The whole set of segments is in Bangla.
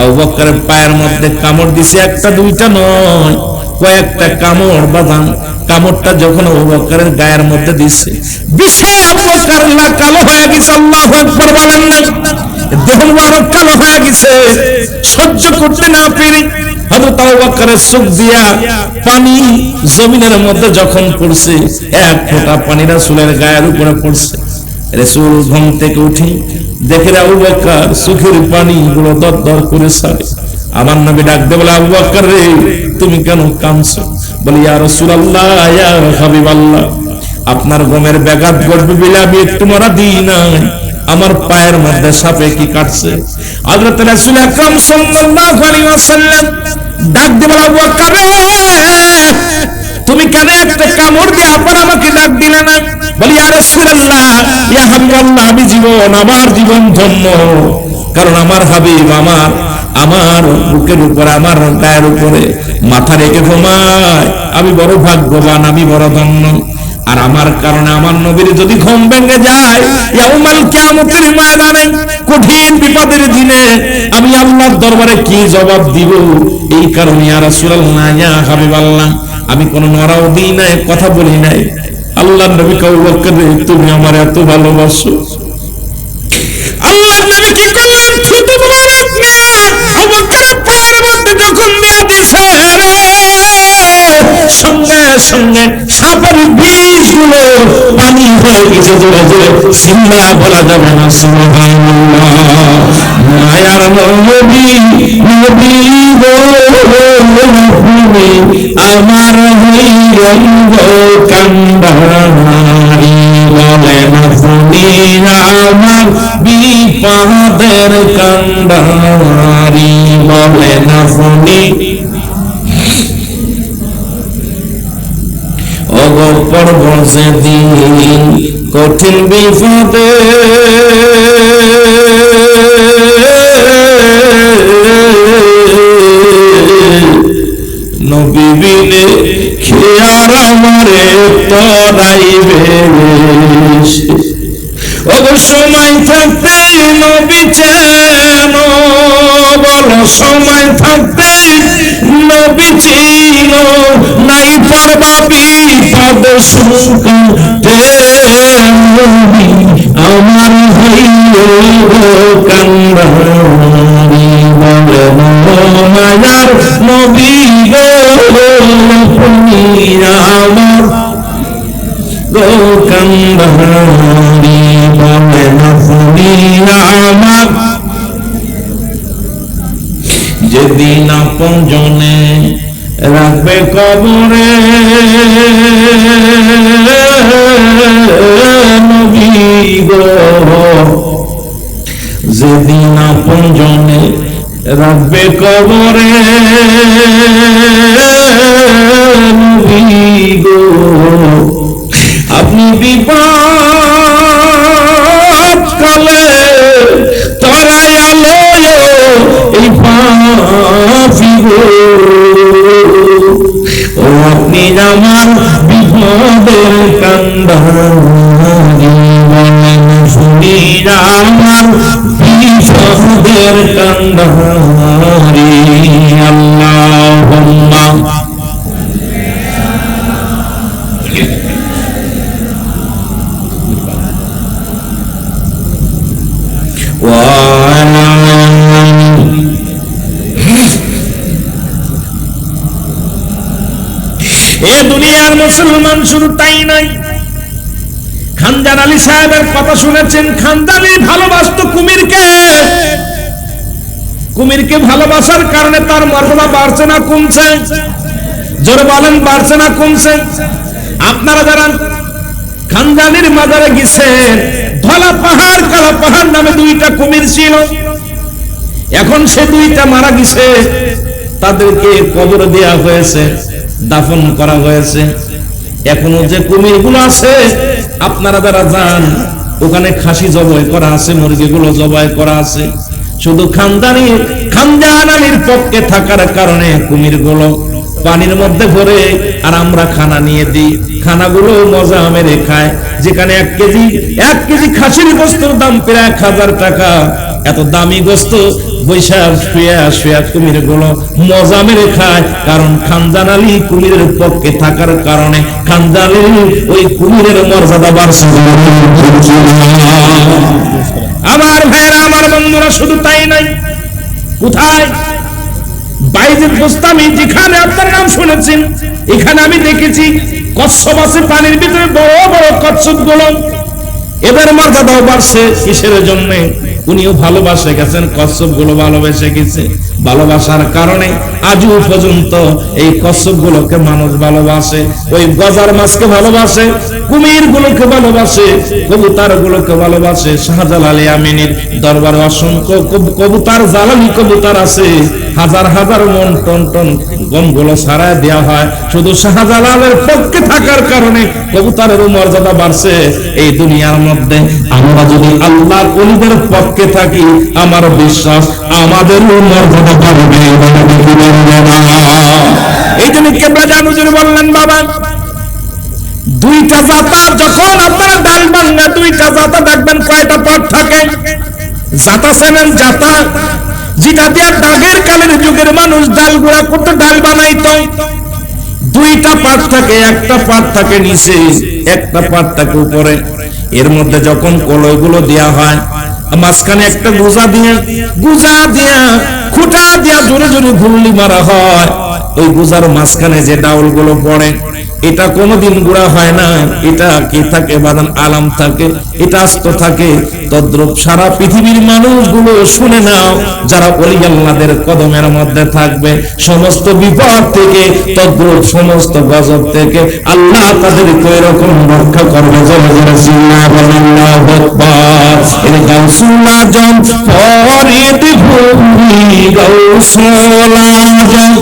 আবু বকরের পায়ের মধ্যে কামড় দিছে, একটা দুইটা নয়, কয়েকটা কামড় বাঁধান। কামড়টা যখন আবু বকরের গায়ের মধ্যে দিছে, বিষে আবু বকর কালো হয়ে গেছে। আল্লাহু আকবার বলেন না? দেহ মুবারক কালো হয়ে গেছে, সহ্য করতে না পেরে হযরত আবু বকরের চোখ দিয়া পানি জমিনের মধ্যে যখন পড়ছে, এক ফোঁটা পানি রাসূলের গায়ের উপরে পড়ছে। রাসূল ঘুম থেকে উঠে দেখে আবু বকর চোখের পানি গুলো দরদর করে ছাড়ে। আমার নবী ডাক দিয়ে বলে, আবু বকর রে, তুমি কেন কাঁদছো? বলে, ইয়া রাসূলুল্লাহ, ইয়া হাবিবাল্লাহ, আপনার গমের ব্যাঘাত ঘটবে বলে আমি একটু মারা দিই না, আমার পায়ের মধ্যে সাপে কি কাটছে। হযরত রাসূল আকরাম সাল্লাল্লাহু আলাইহি ওয়াসাল্লাম ডাক দিয়ে বলে, আবু বকর রে, তুমি কেন একটা কামড় দিয়ে আবার আমাকে ডাক দিলে না? বলি, ইয়া রাসূলুল্লাহ, ইয়া হাবিবাল্লাহ, আমি আমার জীবন ধন্য, কারণ আমার হাবিব আমার বুকের উপরে, আমার গায়ের উপরে মাথা রেখে ঘুমায়। আমি বড় ভাগ্যবান, আমি বড় ধন্য। আর আমার কারণে আমার নবীর যদি ঘুম ভেঙে যায়, ইয়াউমাল কিয়ামতের ময়দানে, কঠিন বিপদের দিনে আমি আল্লাহর দরবারে কি জবাব দিব? এই কারণে ইয়া রাসূলুল্লাহ, ইয়া হাবিবাল্লাহ, আমি কোনো নরাও দিই নাই, কথা বলি নাই। আল্লাহর নবী আবু বকর, তুমি আমার এত ভালোবাসো। আল্লাহর নবী কি করলেন? থুতু মুবারক নিয়ে আবু বকরের পায়ের মধ্যে যখন দিয়ে দিছে, সঙ্গে সঙ্গে সাপের বিষগুলো পানি হয়ে গেছে। জোরে জোরে সিল্লা বলা যাবে না, সুবহানাল্লাহ। মায়ার নবী, নবী গো, আমার হইলেন গো কান্ডারি, বলে না শুনি আমার বিপদের কান্ডারি, বলে না শুনি। ওগো পড়ব সেদিন কঠিন বিপদে, নবী বিনে খেয়ার আমারে তরাইবে। ওগো সময় থাকতে নবী চেন, বলো সময় থাকতে নবী চিন, নাই পড়বা বিপদ সুখে, আমার হইল কান্ডারি, বলে মায়ার নবী গো, তুমি আমার গো কান্ডারি, বলে না শুনি আমার। যেদিন আপন জনে রাখবে কবরে, নবী গো, যেদিন আপন জনে রাখবে কবরে, নবী গো, আপনি বিপদ কালে তরাই আলো এই পাপি গো, ও আপনি আমার বিপদের কান্ডারি, বলেন শুনি আমার বিপদের কান্ডারি। আল্লাহুম্মা এ দুনিয়ার মুসলমান শুধু তাই নয়, খানজান আলী সাহেবের কথা শুনেছেন। খানজান আলী ভালোবাসতো কুমিরকে। কুমিরকে ভালোবাসার কারণে তার মর্যাদা বাড়ছে না কমছে? জোরে বলেন, বাড়ছে না কমছে? আপনারা যারা খানজানির মাজারে গেছেন, ধলা পাহাড় কালা পাহাড় নামে দুইটা কুমির ছিল। এখন সে দুইটা মারা গেছে, তাদেরকে কবর দেয়া হয়েছে, দাফন করা হয়েছে। এখনো যে কুমিরগুলো আছে, আপনারা যারা যান, ওখানে খাসি জবাই করা আছে, মুরগিগুলো জবাই করা আছে। শুধু খানজান আলীর পক্ষে থাকার কারণে কুমিরগুলো পানির মধ্যে ভরে আর আমরা খানা নিয়ে দিই। খানাগুলো মজা মেরে খায়। যেখানে এক কেজি খাসির গোস্তের দাম প্রায় 1000 টাকা, এত দামি গোস্ত বৈশা শুয়া শুয়া কুমির গুলো মজা মেরে খায়, কারণ খানজান আলী কুমিরের পক্ষে থাকার কারণে খানজান আলী ওই কুমিরের মর্যাদা বাড়ছে। আমার ভাইরা, আমার বন্ধুরা, শুধু তাই নাই, কোথায় বাইজিদ বুস্তামি, যেখানে আপনার নাম শুনেছেন, এখানে আমি দেখেছি কচ্ছপ আছে পানির ভিতরে, বড় বড় কচ্ছপ গুলো, এদের মর্যাদাও বাড়ছে। কিসের জন্য? উনিও ভালোবাসে গেছেন, কচ্ছপ গুলো ভালোবেসে গেছে। ভালোবাসার কারণে আজও পর্যন্ত এই কচ্ছপ গুলোকে মানুষ ভালোবাসে, ওই গজার মাছকে ভালোবাসে, কুমির গুলোকে ভালোবাসে, কবুতর গুলোকে ভালোবাসে। শাহজালাল আমিনীর দরবারে অসংখ্য কবুতর, জালালি কবুতর আছে, হাজার হাজার মন টন টন গমগুলো ছাড়া দেওয়া হয়। শুধু শাহজালালের পক্ষে থাকার কারণে কবুতরের মর্যাদা বাড়ছে। এই দুনিয়ার মধ্যে আমরা যদি আল্লাহ ওলিদের পক্ষে থাকি, আমার বিশ্বাস আমাদের মর্যাদা বাড়বে। এই জন্য কেবলা জানুজুর বললেন, বাবা দুইটা জাতা যখন আপনারা ডাল বাংলা দুইটা জাতা দেখবেন, কয়টা পাট থাকে? জাতা চেনেন? জাতা যেটা দিয়ে দাগের কালের যুগের মানুষ ডাল গুঁড়া করতে ডাল বানাইতো। দুইটা পাট থাকে, একটা পাট থাকে নিচে, একটা পাট থাকে উপরে। এর মধ্যে যখন কলইগুলো দেয়া হয়, মাঝখানে একটা গুজা দিয়ে খুঁটা দিয়া জোরে জোরে ঘুরলি মারা হয়। ওই গুজার মাঝখানে যে ডাউল গুলো পড়ে, এটা কোনোদিন গুঁড়া হয় না। এটা কি থাকে? বাদান আলাম থাকে, এটা আস্ত থাকে। তদ্রূপ সারা পৃথিবীর মানুষগুলো শুনে নাও, যারা ওলি আল্লাহদের কদমের মধ্যে থাকবে, সমস্ত বিপদ থেকে, তদ্রূপ সমস্ত গজব থেকে আল্লাহ তাদেরকে এরকম রক্ষা করবে। জোরে জোরে আল্লাহু আকবার। এই গাউসুল আজম ফরিদ ভূমি, গাউসুল আজম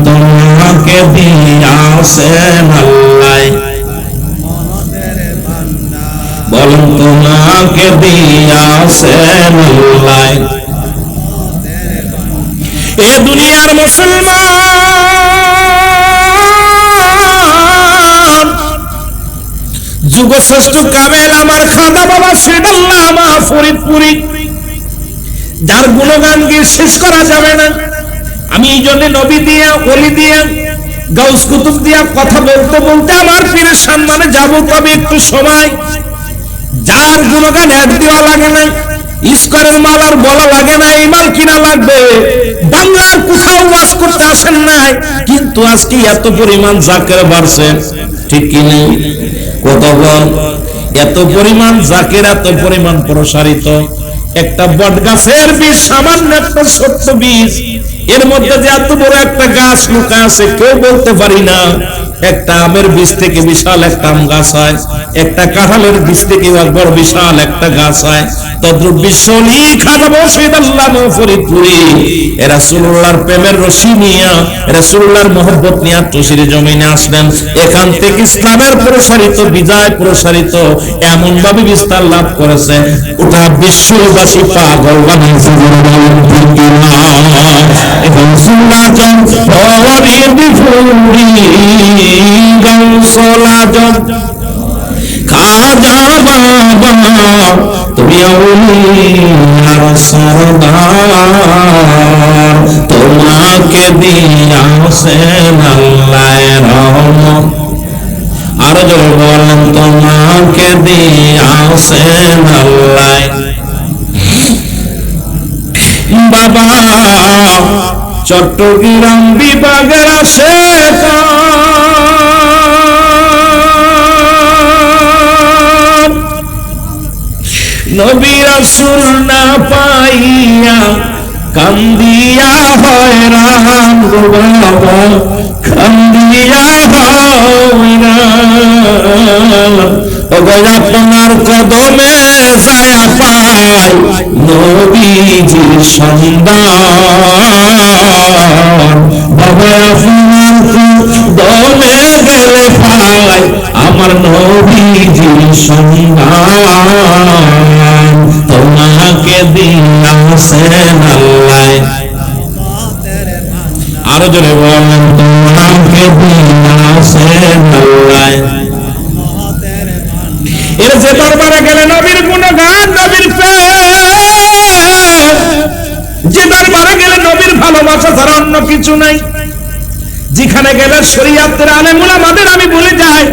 তোমাকে দিয়াছেন আল্লাহ, বলুন তোমাকে দিয়াছেন আল্লাহ। এ দুনিয়ার মুসলমান, যুগশ্রেষ্ঠ কামেল আমার খাদা বাবা শ্রীডাল্লামা ফরিদপুরি, যার গুণগান গিয়ে শেষ করা যাবে না। আমি এই জন্য নবী দিয়া, ওলি দিয়া, গাউস কুতুব দিয়া কথা বলতে বলতে আমার পীরের সম্মানে যাব, তবে একটু সময়। যার গুণগান এক দেওয়া লাগে না, ইস্কনের মাল আর বলা লাগে না, এই মাল কিনা লাগবে। বাংলার কোথাও ওয়াজ করতে আসেন নাই, কিন্তু আজকে এত পরিমাণ জাকের বাড়ছে, ঠিক কি নেই? কত বল, এত পরিমাণ জাকের, এত পরিমাণ প্রসারিত। একটা বট গাছের বীজ, সামান্য একটা ছোট্ট বীজ, এর মধ্যে যে এত বড় একটা গাছ লুকা আছে কেউ বলতে পারি না। একটা আমের বীজ থেকে বিশাল একটা আম গাছ হয়, একটা কাঁঠালের বীজ থেকে বড় বিশাল একটা গাছ হয়। তদ্রূপ বিশ্বলি খাদা বসিদ আল্লাহ ফরিদপুরি রাসূলুল্লাহর প্রেমের রশি নিয়া, রাসূলুল্লাহর মহব্বত নিয়া তসির জমিনে আসলেন। এখান থেকে ইসলামের প্রসারিত, বিজয় প্রসারিত এমন ভাবে বিস্তার লাভ করেছে, ওটা বিশ্ববাসী পাগল বানিয়েছে। গাউসুল আজম ফরিদ ভূমি, গাউসুল আজম খাজা বাবা, তুমি আউলিয়ার সরদার, তোমাকে দিয়াছেন আল্লাহ রহমত। আর জোরে বলেন, তোমাকে দিয়াছেন আল্লাহ। বাবা চট্টগ্রাম বিভাগের আশেপাশে নবী রাসূল না পাইয়া কান্দিয়া হয়রান গো বাবা, কান্দিয়া হয়রান। আপনার কদমে ছায়া পাই নবীজির সন্ধান, বাবা আপনার কদমে গেলে পাই আমার নবীজির সন্ধান, তোমাকে দিয়াছেন আল্লাহ। আরো জোরে বলেন, তোমাকে দিয়াছেন আল্লাহ। যে দরবারে গেলে নবীর গুণগান, নবীর প্রেম, যে দরবারে গেলে নবীর ভালোবাসা ছাড়া অন্য কিছু নাই, যেখানে গেলে শরীয়তের আলেম উলামাদের আমি ভুলে যাই।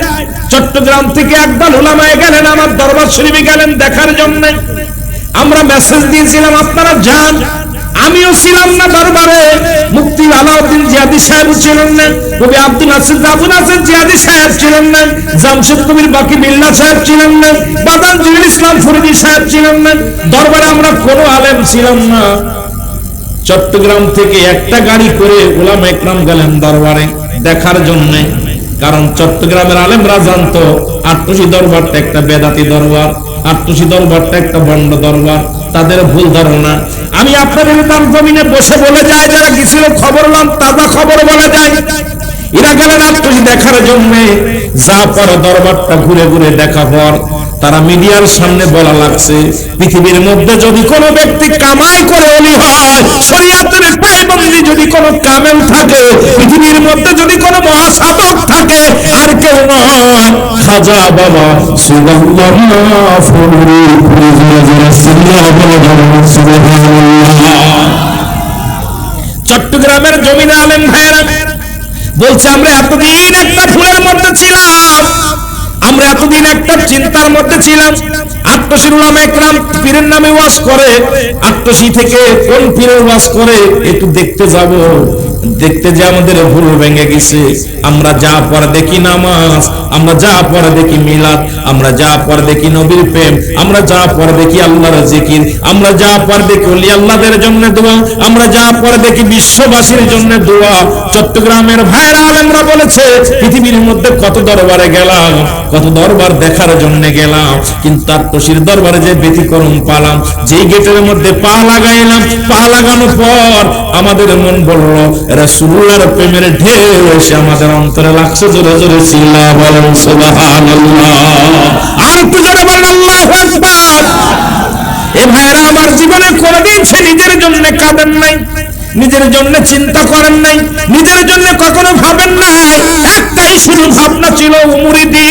চট্টগ্রাম থেকে একদল উলামায়ে গেলেন আমার দরবার শরীফে গেলেন দেখার জন্য। আমরা মেসেজ দিয়েছিলাম আপনারা যান, আমিও ছিলাম না দরবারে। মুফতি আলাউদ্দিন জিয়াদি সাহেব ছিলেন না, কবি আব্দুল নাসির জিয়াদি সাহেব ছিলেন না, জামশেদ কবির বাকি বিল্লাহ সাহেব ছিলেন না, বাদান জুল ইসলাম ফরিদি সাহেব ছিলেন না। দরবারে আমরা কোনো আলেম ছিলাম না। চট্টগ্রাম থেকে একটা গাড়ি করে উলামা ইকরাম গেলেন দরবারে দেখার জন্য। কারণ চট্টগ্রামের আলেমরা জানতো আটটুসি দরবারটা একটা বেদাতি দরবার, আটটুসি দরবারটা একটা বন্ড দরবার, তাদের ভুল ধারণা। আমি আপনাদের তার জমিনে বসে বলে যাই, যারা গেছিল খবর নাম তাজা খবর বলে যায়। এরা গেলেন আটটুসি দেখার জন্য। যা পরে দরবারটা ঘুরে ঘুরে দেখা পর তারা মিডিয়ার সামনে বলা লাগছে, পৃথিবীর মধ্যে যদি কোনো ব্যক্তি কামাই করে ওলি হয়, শরীয়তের পায়বন্দি যদি কোনো কামেল থাকে, পৃথিবীর মধ্যে যদি কোনো মহাসাধক থাকে, আর কেউ নয় খাজা বাবা সুবহানাল্লাহ ফুরি সুবহানাল্লাহ। চট্টগ্রামের জমিনে আলেম ভাইরা বলছে, আমরা এতদিন একটা ফুলের মধ্যে ছিলাম, আমরা এতদিন একটা চিন্তার মধ্যে ছিলাম। আটটুসির উলামা ইকরাম পীরের নামে ওয়াজ করে, আটটুসি থেকে কোন পীরের ওয়াজ করে একটু দেখতে যাব। দেখতে যে আমাদের ভুল ভেঙে গেছে। আমরা যা পড়ে দেখি নামাজ, আমরা যা পড়ে দেখি মিলাদ, আমরা যা পড়ে দেখি নবীর প্রেম, আমরা যা পড়ে দেখি আল্লাহর জিকির, আমরা যা পড়ে দেখি ওলি আল্লাহদের জন্য দোয়া, আমরা যা পড়ে দেখি বিশ্ববাসীর জন্য দোয়া। চট্টগ্রামের ভাইরা আলেমরা বলেছে, পৃথিবীর মধ্যে কত দরবারে গেলাম, কত দরবার দেখার জন্য গেলাম, কিন্তু আটটুসির দরবারে যে ব্যতিক্রম পালাম। যে গেটের মধ্যে পা লাগাইলাম, পা লাগানোর পর আমাদের মন বলল রাসূলুল্লাহর প্রেমের ঢেউ এসে আমাদের অন্তরে লাগছে। জোরে জোরে চিল্লা বলেন সুবহানাল্লাহ। আর একটু জোরে বলেন আল্লাহু আকবার। এ ভাইরা আমার, জীবনে কোনদিন সে নিজের জন্য কাঁদেন নাই, নিজের জন্য চিন্তা করেন নাই, নিজের জন্য কখনো ভাবেন নাই। একটাই শুধু ভাবনা ছিল, মুরিদি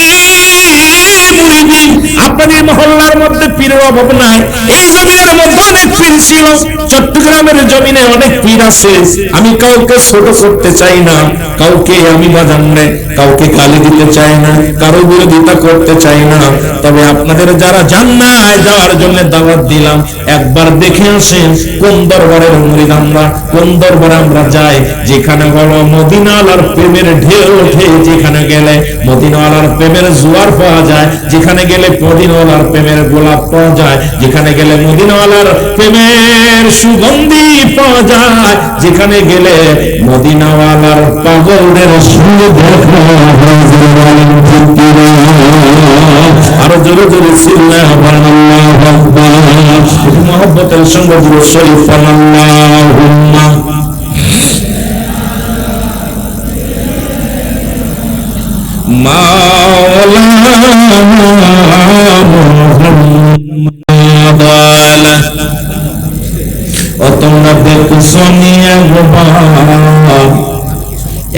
মুরিদি। আপনাদের মহল্লার মধ্যে পীরের অভাব নাই, এই জমিনের মধ্যে অনেক পীর ছিল। চট্টগ্রামের জমিনে অনেক পীর আছে। আমি কাউকে ছোট করতে চাই না, কাউকে আমি বাজান না, কাউকে গালি দিতে চাই না, কারো বিরোধিতা করতে চাই না। তবে আপনাদের যারা জান্নাতে যাওয়ার জন্য দাওয়াত দিলাম, একবার দেখে আসেন কোন দরবারের মুরিদ আমরা, কোন দরবারে আমরা যাই, যেখানে হলো মদিনাওয়ালার প্রেমের ঢেউ ওঠে, যেখানে গেলে মদিনাওয়ালার প্রেমের জোয়ার পাওয়া যায়, যেখানে গেলে মদিনাওয়ালার প্রেমের গোলাপ পাওয়া যায়, যেখানে গেলে মদিনাওয়ালার প্রেমের সুগন্ধি পাওয়া যায়, যেখানে গেলে মদিনাওয়ালার পাগলদের সঙ্গে দেখা হয়। আরো জোরে জোরে সুবহানাল্লাহু আকবার। মহব্বতের সঙ্গে দুরূদ শরীফ পড়ুন। আল্লাহুম্মা মাওলানা মুহাম্মদ ও তোমরা দেখছো নিয়ে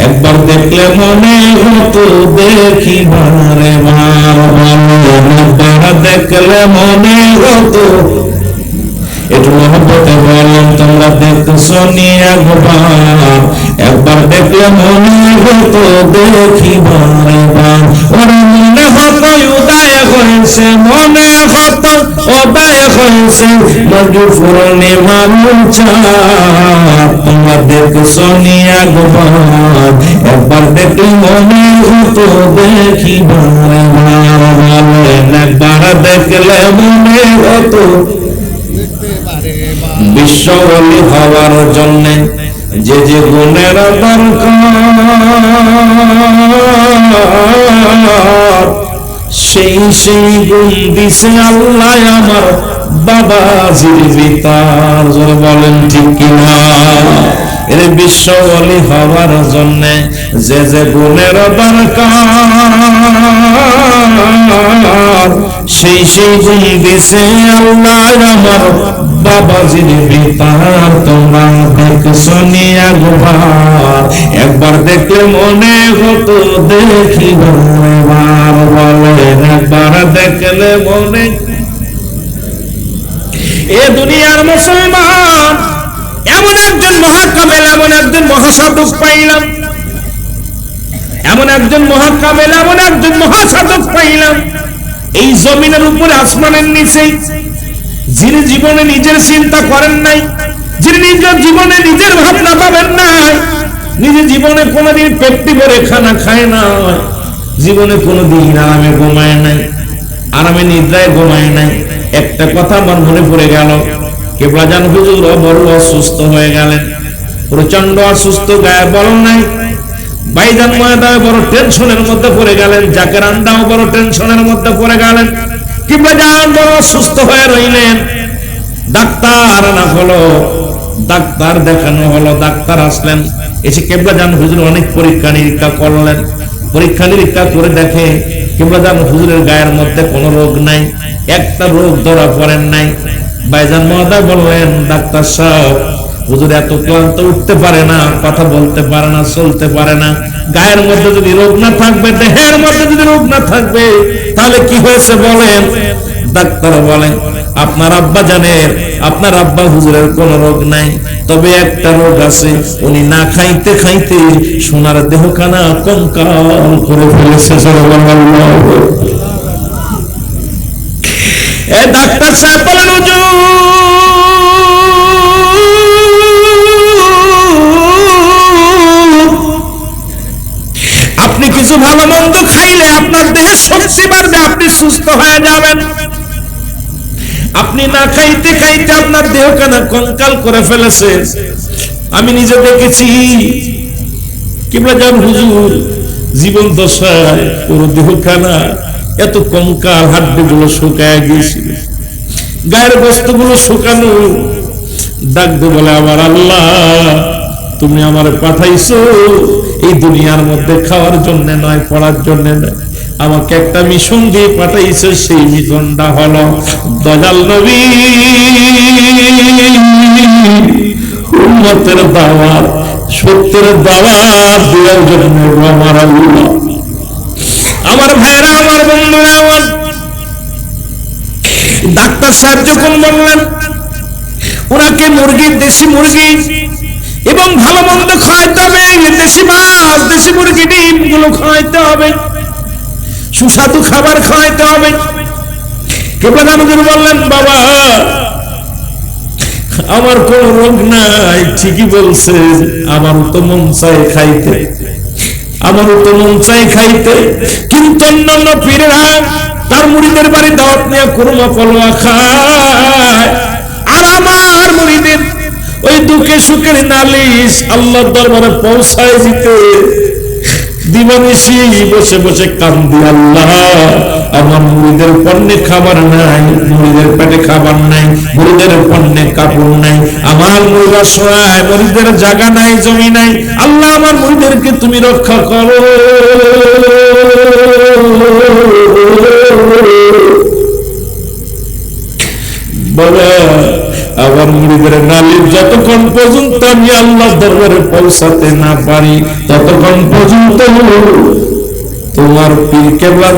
একবার দেখলে মনে হতো দেখি বারে বার, দেখলে মনে হতো। একটু মহব্বতে বলেন, তোমরা দেখছো নিয়ে একবার দেখলে মনে হতো দেখি বারে বার। ওরা মনে হতো উদয় হয়েছে, মনে হতো উদয় হয়েছে মজু পূর্ণিমার চাঁদ। তোমরা দেখছো নিয়ে একবার দেখলে মনে হতো দেখি বারে বার। একবার দেখলে মনে হতো। বিশ্ব ওলি হওয়ার জন্য যে যে গুণের দরকার, সেই সেই গুণ দিছে আল্লাহ আমার বাবাজির ভিতর। বলেন ঠিক কিনা? এর বিশ্ব ওলি হওয়ার জন্য যে যে গুণের দরকার, সেই সেই গুণ দিছে আল্লাহ আমার বাবাজির ভিতর। তোমরা দেখছো নিয়ে একবার দেখলে মনে হতো দেখি বারে বার। আর বলেন একবার দেখলে মনে। এ দুনিয়ার মুসলমান, এমন একজন মহাকামেল, এমন একজন মহাসাধক পাইলাম, এমন একজন মহাকামেল, এমন একজন মহাসাধক পাইলাম এই জমিনের উপরে, আসমানের নিচে, যিনি জীবনে নিজের চিন্তা করেন নাই, যিনি নিজের জীবনে নিজের ভাবনা পাবেন নাই, নিজের জীবনে কোনোদিন পেটটি ভরে খানা খায় না, জীবনে কোনোদিন আরামে ঘুমায় নাই, আরামে নিদ্রায় ঘুমায় নাই। একটা কথা আমার মনে পড়ে গেল, কেবলাজান হুজুর বড় অসুস্থ হয়ে গেলেন, প্রচন্ড অসুস্থ, গায়ে বল নাই। ভাইজান ময়দানে বড় টেনশনের মধ্যে পড়ে গেলেন, জাকের আন্ডাও বড় টেনশনের মধ্যে পড়ে গেলেন। কেবলাজান বড় অসুস্থ হয়ে রইলেন। ডাক্তার আনা হলো, ডাক্তার দেখানো হলো, ডাক্তার আসলেন, এসে কেবলাজান হুজুর অনেক পরীক্ষা নিরীক্ষা করলেন। পরীক্ষা নিরীক্ষা করে দেখে কেবলাজান হুজুরের গায়ের মধ্যে কোনো রোগ নাই, একটা রোগ ধরা পড়েন নাই। ভাইজান মহোদয় বললেন, ডাক্তার সাহেব, হুজুর এত ক্লান্ত, উঠতে পারে না, কথা বলতে পারে না, চলতে পারে না। গায়ের মধ্যে যদি রোগ না থাকবে, দেহের মধ্যে যদি রোগ না থাকবে, তাহলে কি হয়েছে বলেন? ডাক্তার বলেন, আপনার আব্বা জানেন, আপনার আব্বা হুজুরের কোন রোগ নাই, তবে একটা রোগ আছে, উনি না খাইতে খাইতে সোনার দেহখানা কঙ্কাল করে ফেলেছে। ডাক্তার সাহেব বলেন, হুজুর আপনি কিছু ভালো মন্দ খাইলে আপনার দেহে শক্তি বাড়বে, আপনি সুস্থ হয়ে যাবেন। আপনি না খাইতে খাইতে আপনার দেহখানা কঙ্কাল করে ফেলেছে। আমি নিজে দেখেছি, কেবলাজান হুজুর জীবন দশায় পুরো দেহখানা এত কঙ্কাল, হাড্ডিগুলো শুকায় গিয়েছিল, গায়ের বস্তুগুলো শুকানো। ডাকতে বলে, আমার আল্লাহ, তুমি আমারে পাঠাইছো এই দুনিয়ার মধ্যে খাওয়ার জন্য নয়, পড়ার জন্য নয়, আমাকে একটা মিশন দিয়ে পাঠাইছো। সেই মিশনটা হলো দয়াল নবী উম্মতের দাওয়াত, সত্যের দাওয়াত দেওয়ার জন্য। আমার আল্লাহ, আমার ভাইরা, আমার বন্ধুরা, আমার ডাক্তার সাহেব যখন বললেন ওনাকে মুরগি, দেশি মুরগি এবং ভালো মন্দ খাওয়াইতে হবে, দেশি মাছ, দেশি মুরগি, ডিম গুলো খাওয়াইতে হবে, সুস্বাদু খাবার খাওয়াইতে হবে। কেবলাজান হুজুর বললেন, বাবা আমার কোন রোগ নাই, ঠিকই বলছে, আমারও তো মন চাই খাইতে, আমারও তো মন চাই খাইতে, কিন্তু অন্যান্য পীরেরা তার মুরিদের বাড়ি দাওয়াত নিয়ে কুরমা পলোয়া খায়, আর আমার মুরিদের ওই দুঃখে সুখের নালিশ আল্লাহর দরবারে পৌঁছায় দিতে দিবানিশি বসে বসে কান্দি, আল্লাহ আমার মুরিদের পণ্যে খাবার নাই, মুরিদের পেটে খাবার নাই, মুরিদের পণ্যে কাপড় নাই, আমার মুরিদ অসহায়, মুরিদের জায়গা নাই, জমি নাই, আল্লাহ আমার মুরিদেরকে তুমি রক্ষা করো। বলে আমার মুরিদের নালিশ যতক্ষণ পর্যন্ত আমি আল্লাহর দরবারে পৌঁছাতে না পারি, ততক্ষণ পর্যন্ত তোমার পীর কেবলা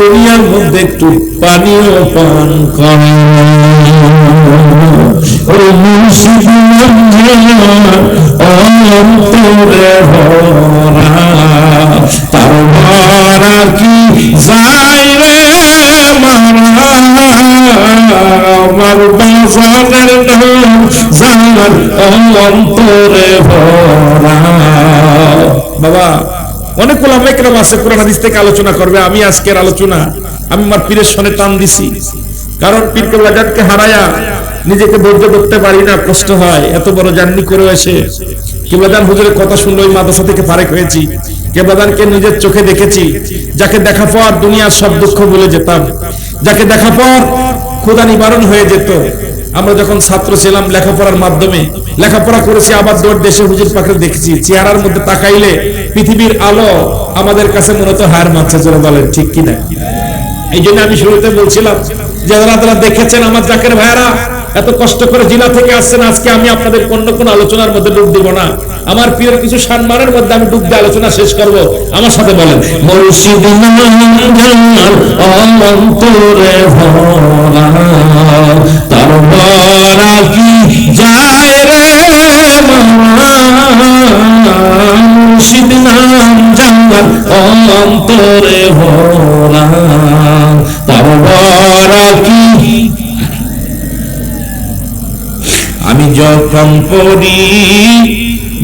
দুনিয়ার মধ্যে একটু পানিও পান করে। অন্তরে ভরা তার ভরা কি যাই রে মারা, আমার বাজারের নাম জানার অন্তরে ভরা। বাবা, অনেক ওলামা কেরাম আছে কোরআন হাদিস থেকে আলোচনা করবে, আমি আজকের আলোচনা আমি আমার পীরের সনে টান দিছি, কারণ পীর কেবলাজানকে হারায়া নিজেকে ধৈর্য করতে পারি না, কষ্ট হয়। এত বড় জার্নি করে এসে কেবলাজান হুজুরের কথা শুনলে ওই মাদ্রাসা থেকে ফারেক হয়েছি, কেবলাজানকে নিজের চোখে দেখেছি, যাকে দেখা পর দুনিয়ার সব দুঃখ ভুলে যেতাম, যাকে দেখা পর ক্ষুধা নিবারণ হয়ে যেত। আমরা যখন ছাত্র ছিলাম, লেখাপড়ার মাধ্যমে লেখাপড়া করেছি, আবার দূর দেশে হুজুর পাকে দেখেছি, চেহারার মধ্যে তাকাইলে পৃথিবীর আলো আমাদের কাছে মূলত হার মারছে, জোরে বলেন ঠিক কিনা? এই জন্য আমি শুরুতে বলছিলাম যে যারা দেখেছেন আমার জাকের ভাইরা, এত কষ্ট করে জেলা থেকে আসছেন, আজকে আমি আপনাদের কোন আলোচনার মধ্যে ডুব দিব না, আমার পীরের কিছু সম্মানের মধ্যে আমি ডুব দিয়ে আলোচনা শেষ করব। আমার সাথে বলেন, মুর্শিদ জানার অন্তরে ভরা, তার ভরা কি যায় রে মুর্শিদ নাম জানার অন্তরে ভরা, তার ভরা কি। আমি যখন পড়ি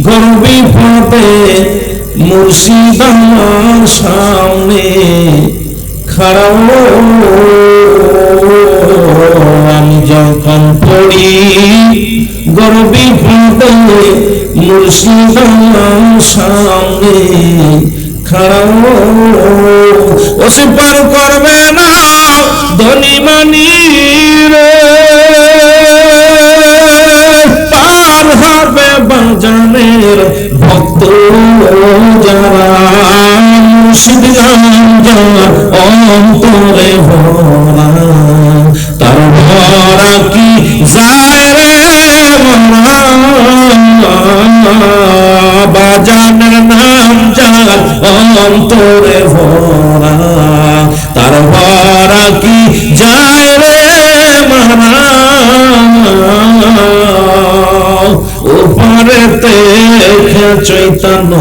গর্বে পড়ে মুর্শিদ আমার সামনে খাড়াও, আমি যখন পড়ি গর্বে পড়ে মুর্শিদ আমার সামনে খাড়াও, ওসে পার করবে না ধনী মানি রে, পার হবে বাজানের ভক্ত যারা, মুর্শিদ নাম যার অন্তরে ভরা, তার ভরা কি যায় রে বাজানের নাম যার অন্তরে ভরা, তার ভরা কি যায় রে ওপারেতে চৈতন্য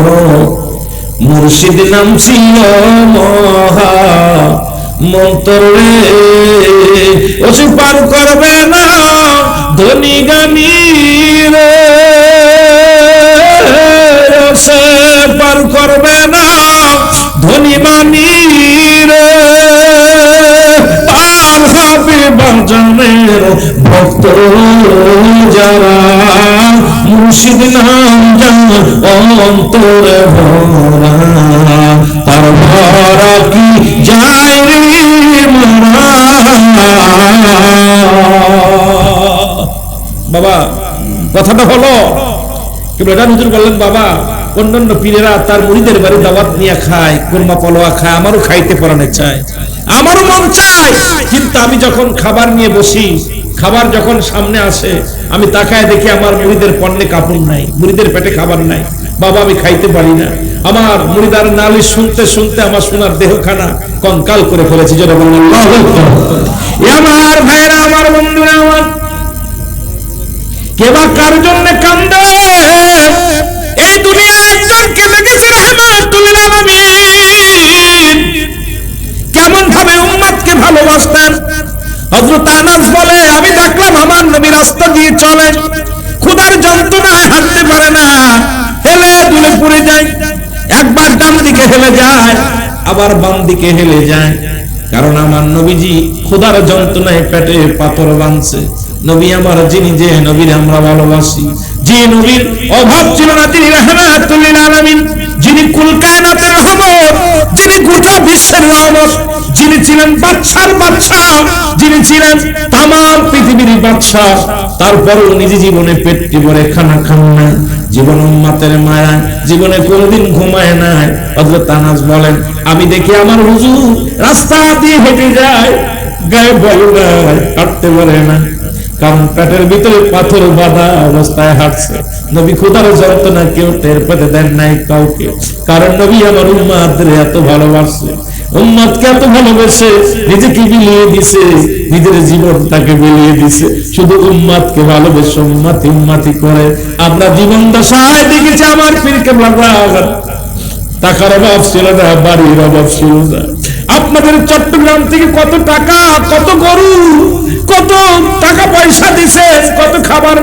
মুর্শিদ নাম ছিল মহা মন্তরে, ওসে পার করবে না ধনী গানি রে, ওসে পার করবে না ধনী মানি রে, পার হবে বাজানের ভক্ত যারা, মুর্শিদ নাম যার অন্তরে ভরা, তার ভরা কি যায় রে বাবা। কথাটা হলো কিবলা হুজুর বললেন, বাবা অন্যান্য পীরেরা তার মুরিদের বাড়ি দাওয়াত নিয়ে খায়, কুরমা পলোয়া খায়, আমারও খাইতে পরানে চায়, আমারও মন চায়, কিন্তু আমি যখন খাবার নিয়ে বসি, খাবার যখন সামনে আসে, আমি তাকায় দেখি আমার মুরিদের পণ্যে কাপড় নাই, মুরিদের পেটে খাবার নাই, বাবা আমি খাইতে পারি না। আমার মুরিদার নালিশ শুনতে শুনতে আমার সোনার দেহখানা কঙ্কাল করে ফেলেছি। যারা বলেন আল্লাহু আকবার। আমার ভাইরা, আমার বন্ধুরা, আমার কে বা কার জন্য কান্দে, এই দুনিয়া একজন কেঁদে গেছে রাহমাতুল আলামিন, কেমন ভাবে উম্মতকে ভালোবাসতেন। হযরত আনাস বলে, আমি দেখলাম আমার নবী রাস্তা দিয়ে চলে, ক্ষুধার যন্ত্রণায় হাঁটতে পারে না, হেলে দুলে পড়ে যায়, একবার ডান দিকে হেলে যায়, আবার বাম দিকে হেলে যায়, কারণ আমার নবীজি ক্ষুধার যন্ত্রণায় পেটে পাথর বাঁধছে। নবী আমার, যিনি যে নবীর আমরা ভালোবাসি, যে নবীর অভাব ছিল না, তিনি রাহমাতুল আলামিন, যিনি কুল কায়নাতের রহমত, যিনি গোটা বিশ্বের রহমত, যিনি ছিলেন বাদশার বাদশা, যিনি ছিলেন তামাম পৃথিবীর বাদশা, তারপরেও নিজে জীবনে পেটটি ভরে খানা খান না, জীবন উম্মতের মায়া, জীবনে কোনদিন ঘুমায় নাই। হযরত আনাস বলেন, আমি দেখি আমার হুজুর রাস্তা দিয়ে হেঁটে যায়, গায়ে বল নাই, হাঁটতে পারে না, কারণ পেটের ভিতরে পাথর বাঁধা অবস্থায় হাঁটছে। নবী ক্ষুধার যন্ত্রণা কেউ টের পেতে দেন নাই কাউকে, কারণ নবী আমার উম্মতদের এত ভালোবাসে, উম্মতকে এত ভালোবেসে নিজেকে বিলিয়ে দিছে, নিজের জীবনটাকে বিলিয়ে দিছে, শুধু উম্মতকে ভালোবেসে উম্মতি উম্মতি করে। আমরা জীবন দশায় দেখেছি আমার পীর কেবলা টাকার অভাব ছিল না, বাড়ির অভাব ছিল না। আপনাদের চট্টগ্রাম থেকে কত টাকা, কত গরু, কত টাকা পয়সা দিছেন, কত খাবার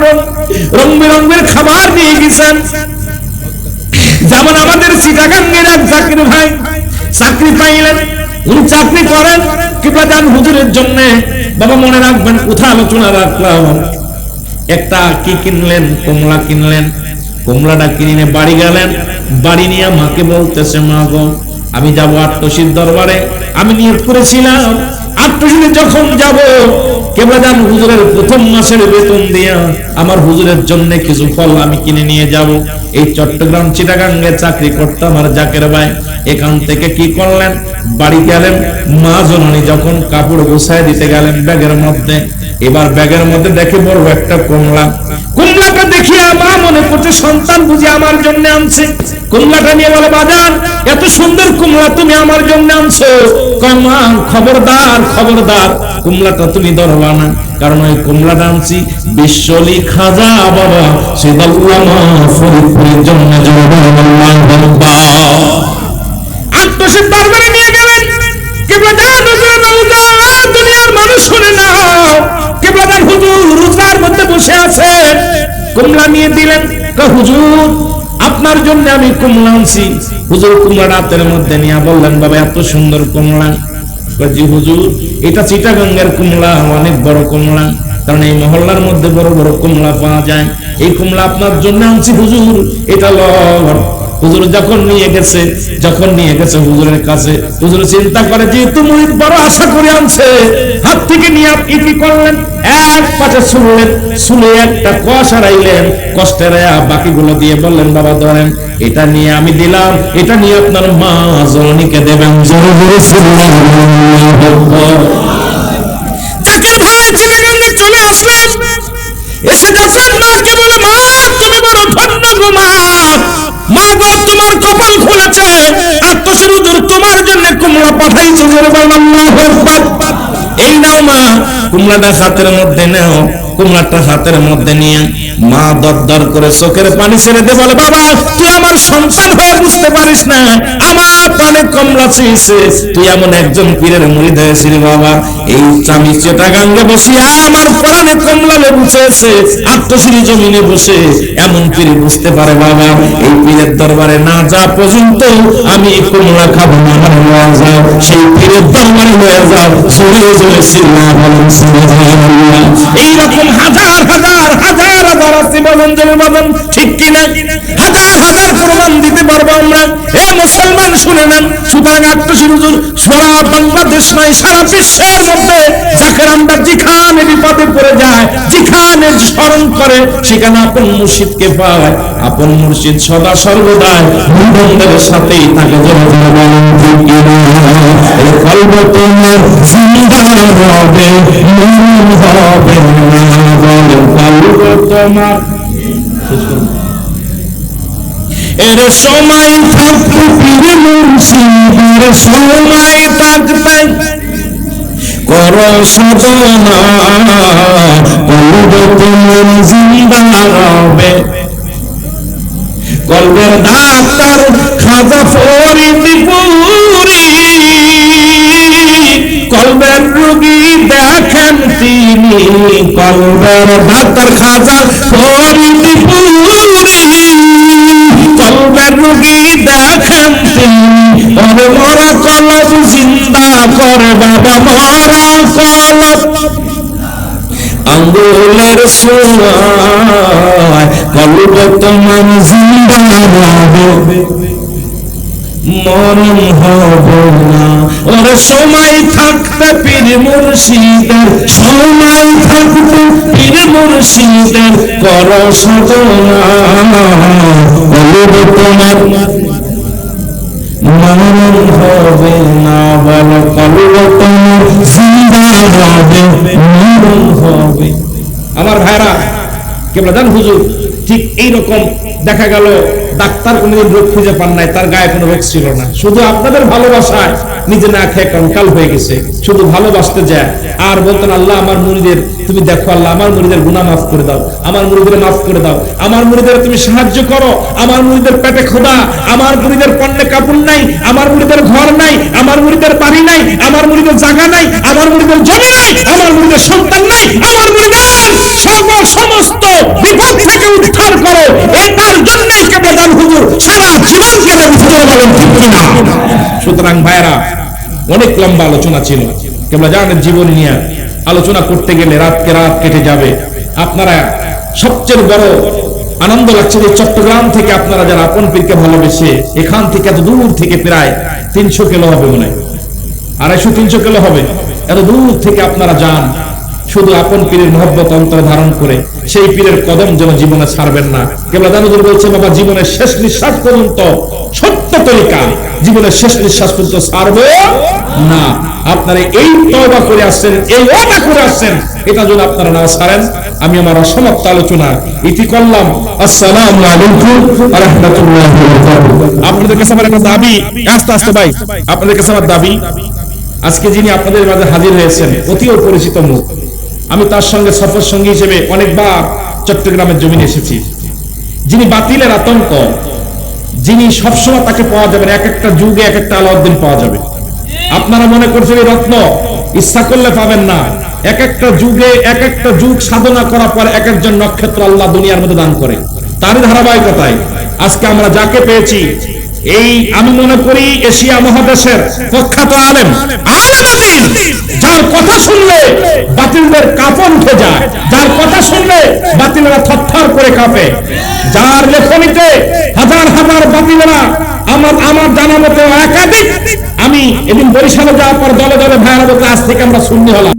রং বেরঙের খাবার নিয়ে গেছেন। যেমন আমাদের চিটাগাঙ্গের এক জাকির ভাই চাকরি পাইলেন, উনি চাকরি করেন কিংবা যান হুজুরের জন্য। বাবা মনে রাখবেন, কোথায় আলোচনা রাখলাম, একটা কি কিনলেন, কমলা কিনলেন, কমলাটা কিনে বাড়ি গেলেন, বাড়ি নিয়ে মাকে বলতেছে, মা গো আমি যাবো আট্টশির দরবারে, আমি নিয়ত করেছিলাম আট্টশিরে যখন যাব কেবলা যান হুজুরের প্রথম মাসের বেতন দিয়া আমার হুজুরের জন্য কিছু ফল আমি কিনে নিয়ে যাব। এই চট্টগ্রাম চিটাগাঙ্গে চাকরি করতাম আমার জাকের ভাই, এখান থেকে কি করলেন, বাড়ি গেলেন, মা জননী যখন কাপড় গোছায় দিতে গেলেন ব্যাগের মধ্যে, এবার ব্যাগের মধ্যে দেখে বড় একটা কমলা। কমলাটা দেখিয়া মা মনে করছে সন্তান বুঝি আমার জন্য আনছে। কমলাটা নিয়ে বলে, বাজান এত সুন্দর কমলা তুমি আমার জন্য আনছো? মা খবরদার খবরদার, কমলাটা তুমি ধরবা না, কারণ ওই কমলাটা আনছি বিশ্বলি খাজা বাবা সিদাল্লামা ফরিদপুরের জন্য। আত্মসিদ্ধ দরবারে নিয়ে গেলেন। কিবলাদান হুজুর দুনিয়ার মানুষ শুনে নাও, কিবলাদান হুজুর রোজার মধ্যে বসে আছে, কমলা নিয়ে দিলেন। হুজুর আপনার জন্য আমি কমলা আনছি। হুজুর কমলা রাতের মধ্যে নিয়ে বললেন, বাবা এত সুন্দর কমলা? জি হুজুর, এটা চিটাগাঙ্গের কমলা, অনেক বড় কমলা, কারণ এই মহল্লার মধ্যে বড় বড় কমলা পাওয়া যায়। এই কমলা আপনার জন্য আনছি হুজুর, এটা লন। হুজুর যখন নিয়ে গেছে হুজুরের কাছে, হুজুর চিন্তা করে যেহেতু মুরিদ বড় আশা করে আনছে, হাত থেকে নিয়ে আপনি কি করলেন? এক পাশে শুনলেন, শুনে একটা কষ হারাইলেন, কষ্টের বাকিগুলো দিয়ে বললেন, বাবা ধরেন, এটা নিয়ে আমি দিলাম, এটা নিয়ে আপনার মা জননীকে দেবেন। জোরে জোরে জাকির ভাই চিটাগাঙ্গে চলে আসলেন। এসে যখন মাকে বলে, মা তুমি বড় ধন্য গো মা, মা গো তোমার কপাল খুলেছে, আত্মসির হুজুর তোমার জন্য কমলা পাঠাইছে। এই নাও মা, কমলাটা হাতের মধ্যে নাও। কমলাটা হাতের মধ্যে নিয়ে মা দরদর করে চোখের পানি ছেড়ে দিয়ে বলে, বাবা তুই আমার সন্তান হয়ে বুঝতে পারিস না, আমার পানে কমলা চেয়েছে, তুই এমন একজন পীরের মুরিদ হয়েছিলি বাবা। এই আমি চিটাগাঙ্গে বসিয়া আমার প্রাণে কমলা লেবু চেয়েছে, আত্মশ্রী জমিনে বসে এমন পীর বুঝতে পারে বাবা। এই পীরের দরবারে না যা পর্যন্ত আমি কমলা খাবো না, সেই পীরের দরবারে হয়ে যাও। জোরে জোরে সিল্লাহ বলেন সুবহানাল্লাহ। এইরকম হাজার হাজার হাজার হাজার আছে বাজান, ঠিক কিনা? হাজার হাজার প্রমাণ দিতে পারবো আমরা। এ মুসলমান শুনে নেন, সুতরাং আত্মসির হুজুর সারা বাংলাদেশ নয়, সারা বিশ্বের মধ্যে যাকে আমরা যেখানে বিপদে পড়ে যায়, যেখানে স্মরণ করে, সেখানে আপন মুর্শিদকে পায়। আপন মুর্শিদ সদা সর্বদাই মুমিনদের সাথেই থাকে। জোরে জোরে বলেন ঠিক কিনা? এই কলব তোমার জিন্দা হবে, মুমিন হবে না, বলেন কলব তোমার। এর সময় থাকতে পীর মুর্শিদের সময় থাকতে করো সাধনা, কলব তোমার জিন্দা হবে। কলবের ডাক্তার খাজা ফরিদপুরি, কলবের রোগী দেখেন তিনি, কলবের ডাক্তার খাজা ফরিদপুরি, কলবের রোগী দেখেন তিনি। ওরে মরা কলব জিন্দা করে বাবা, মরা কলব আঙ্গুলের সোনায়, কলব তোমার জিন্দা হবে, মরণ হবে না। ওর সময় থাকতে পীর মুর্শিদের, সময় থাকতে পীর মুর্শিদের করো সাধনা, কলব তোমার মরণ হবে না, বলো কলব তোমার জিন্দা হবে, মরণ হবে। আমার ভাইরা কিবলাদান হুজুর ঠিক এইরকম দেখা গেল ডাক্তার কোনদিন রোগ খুঁজে পান নাই, তার গায়ে কোনো রোগ ছিল না, শুধু আপনাদের ভালোবাসায় নিজে না খেয়ে কঙ্কাল হয়ে গেছে, শুধু ভালোবাসতে যায়। আর বলতেন, আল্লাহ আমার মুরিদের তুমি দেখো, আল্লাহ আমার মুরিদের গুনাহ মাফ করে দাও, আমার মুরিদের মাফ করে দাও, আমার মুরিদের তুমি সাহায্য করো, আমার মুরিদের পেটে খোদা, আমার মুরিদের পণ্যে কাপড় নাই, আমার মুরিদের ঘর নাই, আমার মুরিদের বাড়ি নাই, আমার মুরিদের জায়গা নাই, আমার মুরিদের জমি নাই, আমার মুরিদের সন্তান নাই, আমার মুরিদের সমস্ত বিপদ থেকে উদ্ধার করো। এটার জন্যই কিবলাদান হুজুর সারা জীবন কেটে উদ্ধার বলেন ঠিক কিনা? সুতরাং ভাইরা, অনেক লম্বা আলোচনা ছিল, কিবলাদানের জীবন নিয়ে আলোচনা করতে গেলে রাতকে রাত কেটে যাবে। আপনারা সবচেয়ে বড় আনন্দ লাগছে যে চট্টগ্রাম থেকে আপনারা যারা আপন পীরকে ভালোবেসে এখান থেকে এত দূর থেকে প্রায় 300 কিলো হবে, মনে হয় 250-300 কিলো হবে, এত দূর থেকে আপনারা যান, শুধু আপন পীরের মহব্বত অন্তরে ধারণ করে সেই পীরের কদম যেন জীবনে ছাড়বেন না। কেবল দানুদুর বলছে বাবা জীবনের শেষ নিঃশ্বাস পর্যন্ত সত্য তরিকা, জীবনের শেষ নিঃশ্বাস পর্যন্ত ছাড়বো না। আপনারা এই তওবা করে আসছেন, এই ওয়াদা করে আসছেন, এটা যদি আপনারা না ছাড়েন, আমি আমার অসমাপ্ত আলোচনা ইতি করলাম। আসসালামু আলাইকুম ওয়া রাহমাতুল্লাহি ওয়া বারাকাতুহু। আপনাদের কাছে আমার একটা দাবি, আস্তে আস্তে ভাই, আপনাদের কাছে আমার দাবি, আজকে যিনি আপনাদের মাঝে হাজির হয়েছেন অতিও পরিচিত মুখ, আমি তার সঙ্গে সফর সঙ্গী হিসেবে অনেকবার চট্টগ্রামের জমিনে এসেছি। যিনি বাতিলের আতঙ্ক, যিনি সবসময় তাকে পাওয়া যাবে না, এক একটা যুগে এক একটা আলাউদ্দিন পাওয়া যাবে। আপনারা মনে করছেন এই রত্ন ইচ্ছা করলে পাবেন না, এক একটা যুগে এক একটা যুগ সাধনা করার পর এক একজন নক্ষত্র আল্লাহ দুনিয়ার মধ্যে দান করে। তারই ধারাবাহিকতায় আজকে আমরা যাকে পেয়েছি, এই আমি মনে করি এশিয়া মহাদেশের প্রখ্যাত আলেম, আলেম যার কথা শুনলে বাতিলদের কাঁপন উঠে যায়, যার কথা শুনলে বাতিলরা থরথর করে কাঁপে, যার লেখনীতে হাজার হাজার বাতিলরা আমার জানা মতো একাধিক, আমি এদিন বরিশালে যাওয়ার পর দলে দলে ভাইয়েরা বলতে আজ থেকে আমরা সুন্নি হলাম।